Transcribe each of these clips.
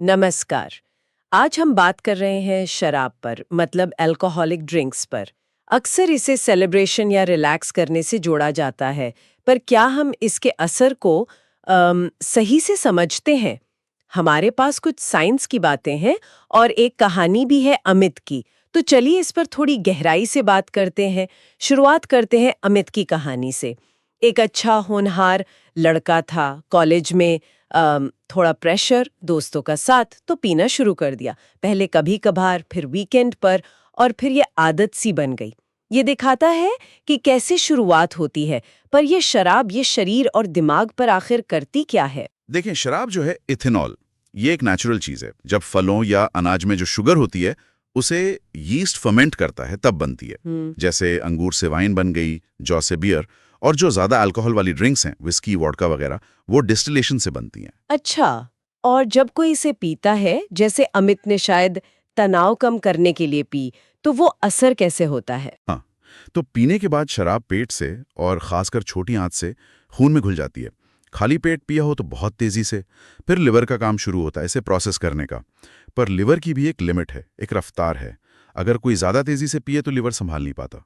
नमस्कार। आज हम बात कर रहे हैं शराब पर, मतलब अल्कोहलिक ड्रिंक्स पर। अक्सर इसे सेलिब्रेशन या रिलैक्स करने से जोड़ा जाता है, पर क्या हम इसके असर को सही से समझते हैं? हमारे पास कुछ साइंस की बातें हैं और एक कहानी भी है अमित की। तो चलिए इस पर थोड़ी गहराई से बात करते हैं। शुरुआत करते हैं अमित की कहानी से। एक अच्छा होनहार लड़का था, कॉलेज में थोड़ा प्रेशर, दोस्तों का साथ, तो पीना शुरू कर दिया। पहले कभी कभार, फिर वीकेंड पर, और फिर ये आदत सी बन गई। ये दिखाता है कि कैसे शुरुआत होती है, पर ये शराब ये शरीर और दिमाग पर आखिर करती क्या है? देखिए, शराब जो है इथेनॉल, ये एक नेचुरल चीज है। जब फलों या अनाज में जो शुगर होती है उसे यीस्ट फर्मेंट करता है तब बनती है। जैसे अंगूर से वाइन बन गई, जौ से बियर, और जो ज्यादा अल्कोहल वाली ड्रिंक्स हैं, विस्की, वोडका वगैरह, वो डिस्टिलेशन से बनती हैं। अच्छा, और जब कोई इसे पीता है, जैसे अमित ने शायद तनाव कम करने के लिए पी, तो वो असर कैसे होता है? हाँ, तो पीने के बाद शराब पेट से और खासकर छोटी आंत से खून में घुल जाती है। खाली पेट पिया हो तो बहुत तेजी से। फिर लिवर का काम शुरू होता है इसे प्रोसेस करने का। पर लिवर की भी एक लिमिट है, एक रफ्तार है। अगर कोई ज्यादा तेजी से पिए तो लिवर संभाल नहीं पाता।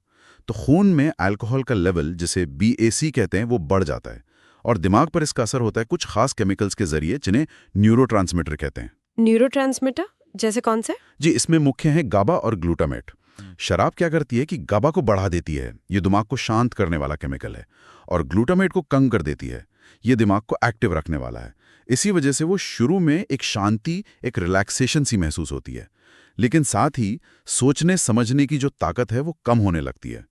तो खून में अल्कोहल का लेवल, जिसे BAC कहते हैं, वो बढ़ जाता है। और दिमाग पर इसका असर होता है कुछ खास केमिकल्स के जरिए, जिन्हें न्यूरोट्रांसमीटर कहते हैं। न्यूरोट्रांसमीटर जैसे कौन से? जी, इसमें मुख्य हैं गाबा और ग्लूटामेट। शराब क्या करती है कि गाबा को बढ़ा देती है, ये दिमाग को शांत करने वाला केमिकल है। और ग्लूटामेट को कम कर देती है, ये दिमाग को एक्टिव रखने वाला है। इसी वजह से वो शुरू में एक शांति, एक रिलैक्सेशन सी महसूस होती है, लेकिन साथ ही सोचने समझने की जो ताकत है वो कम होने लगती है।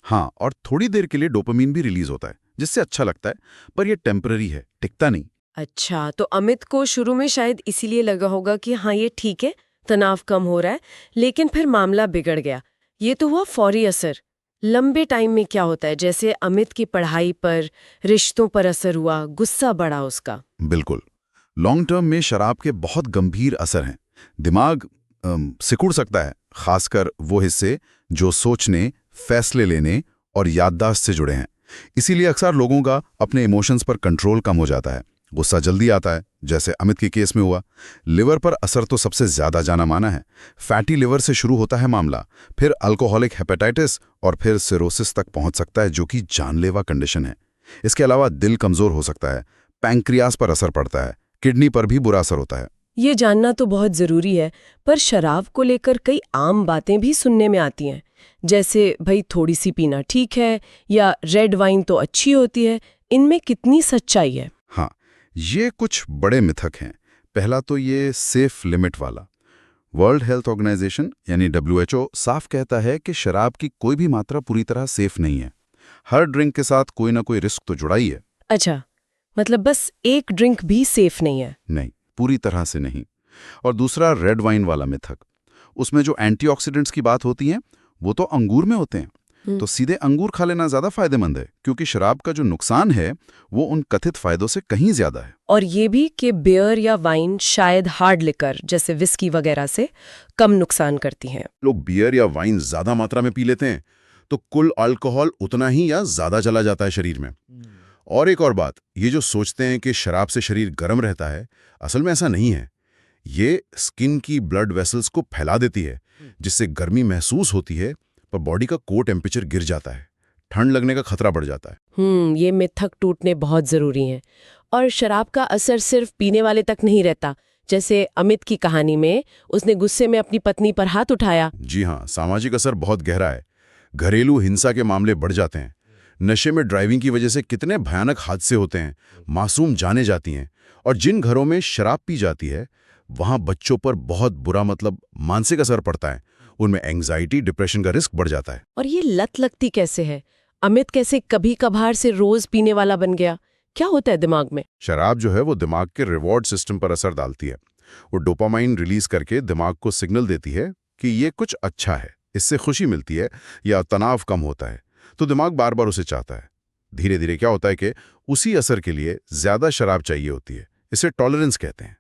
हाँ, और थोड़ी देर के लिए डोपामीन भी रिलीज होता है, जिससे अच्छा लगता है, पर यह टेम्पररी है, टिकता नहीं। अच्छा, तो अमित को शुरू में शायद इसीलिए लगा होगा कि हाँ ये ठीक है, तनाव कम हो रहा है, लेकिन फिर मामला बिगड़ गया। ये तो हुआ फौरी असर। लंबे टाइम में क्या होता है, जैसे अमित की पढ़ाई पर, रिश्तों पर असर हुआ, गुस्सा बढ़ा उसका? बिल्कुल। लॉन्ग टर्म में शराब के बहुत गंभीर असर हैं। दिमाग सिकुड़ सकता है, खासकर वो हिस्से जो सोचने, फैसले लेने और याददाश्त से जुड़े हैं। इसीलिए अक्सर लोगों का अपने इमोशंस पर कंट्रोल कम हो जाता है। गुस्सा जल्दी आता है, जैसे अमित के केस में हुआ। लिवर पर असर तो सबसे ज्यादा जाना माना है। फैटी लिवर से शुरू होता है मामला, फिर अल्कोहलिक हेपेटाइटिस और फिर सिरोसिस तक पहुंच सकता है, जो कि जानलेवा कंडीशन है। इसके अलावा दिल कमजोर हो सकता है, पैंक्रियास पर असर पड़ता है, किडनी पर भी बुरा असर होता है। ये जानना तो बहुत जरूरी है, पर शराब को लेकर कई आम बातें भी सुनने में आती हैं, जैसे भाई थोड़ी सी पीना ठीक है, या रेड वाइन तो अच्छी होती है। इनमें कितनी सच्चाई है? हाँ, ये कुछ बड़े मिथक हैं। पहला तो ये सेफ लिमिट वाला। वर्ल्ड हेल्थ ऑर्गेनाइजेशन यानी WHO साफ कहता है कि शराब की कोई भी मात्रा पूरी तरह सेफ नहीं है। हर ड्रिंक के साथ कोई ना कोई रिस्क तो जुड़ा ही है। अच्छा, मतलब बस एक ड्रिंक भी सेफ नहीं है? नहीं, पूरी तरह से नहीं। और दूसरा रेड वाइन वाला मिथक। उसमें जो एंटीऑक्सीडेंट्स की बात होती है वो तो अंगूर में होते हैं। तो सीधे अंगूर खा लेना ज्यादा फायदेमंद है, क्योंकि शराब का जो नुकसान है वो उन कथित फायदों से कहीं ज्यादा है। और ये भी कि बियर या वाइन शायद हार्ड लिकर जैसे विस्की वगैरह से कम नुकसान करती हैं। लोग बियर या वाइन ज्यादा मात्रा में पी लेते हैं तो कुल अल्कोहल उतना ही या ज्यादा चला जाता है शरीर में। और एक और बात, ये जो सोचते हैं कि शराब से शरीर गर्म रहता है, असल में ऐसा नहीं है। ये स्किन की ब्लड वेसल्स को फैला देती है, जिससे गर्मी महसूस होती है, पर बॉडी का कोर टेम्परेचर गिर जाता है, ठंड लगने का खतरा बढ़ जाता है। ये मिथक टूटने बहुत जरूरी हैं। और शराब का असर सिर्फ पीने वाले तक नहीं रहता। जैसे अमित की कहानी में उसने गुस्से में अपनी पत्नी पर हाथ उठाया। जी हाँ, सामाजिक असर बहुत गहरा है। घरेलू हिंसा के मामले बढ़ जाते हैं। नशे में ड्राइविंग की वजह से कितने भयानक हादसे होते हैं, मासूम जाने जाती हैं। और जिन घरों में शराब पी जाती है वहां बच्चों पर बहुत बुरा, मतलब मानसिक असर पड़ता है। उनमें एंग्जाइटी, डिप्रेशन का रिस्क बढ़ जाता है। और ये लत लगती कैसे है? अमित कैसे कभी कभार से रोज पीने वाला बन गया? क्या होता है दिमाग में? शराब जो है वो दिमाग के रिवॉर्ड सिस्टम पर असर डालती है। वो डोपामाइन रिलीज करके दिमाग को सिग्नल देती है कि ये कुछ अच्छा है, इससे खुशी मिलती है या तनाव कम होता है, तो दिमाग बार बार उसे चाहता है। धीरे धीरे क्या होता है कि उसी असर के लिए ज्यादा शराब चाहिए होती है। इसे टॉलरेंस कहते हैं।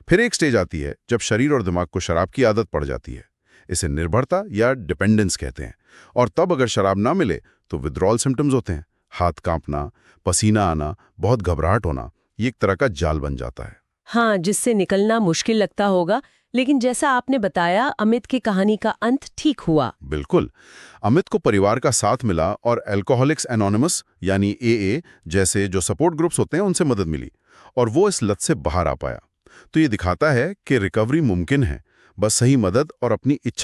फिर एक स्टेज आती है जब शरीर और दिमाग को शराब की आदत पड़ जाती है। इसे निर्भरता या डिपेंडेंस कहते हैं। और तब अगर शराब ना मिले तो विथड्रॉल सिम्टम्स होते हैं। हाथ कांपना, पसीना आना, बहुत घबराहट होना, ये एक तरह का जाल बन जाता है। हाँ, जिससे निकलना मुश्किल लगता होगा, लेकिन जैसा आपने बताया अमित की कहानी का अंत ठीक हुआ। बिल्कुल। अमित को परिवार का साथ मिला और अल्कोहलिक्स एनोनिमस यानी एए जैसे जो सपोर्ट ग्रुप्स होते हैं उनसे मदद मिली और वो इस लत से बाहर आ पाया। तो ये दिखाता है कि रिकवरी मुमकिन है, बस सही मदद और अपनी इच्छा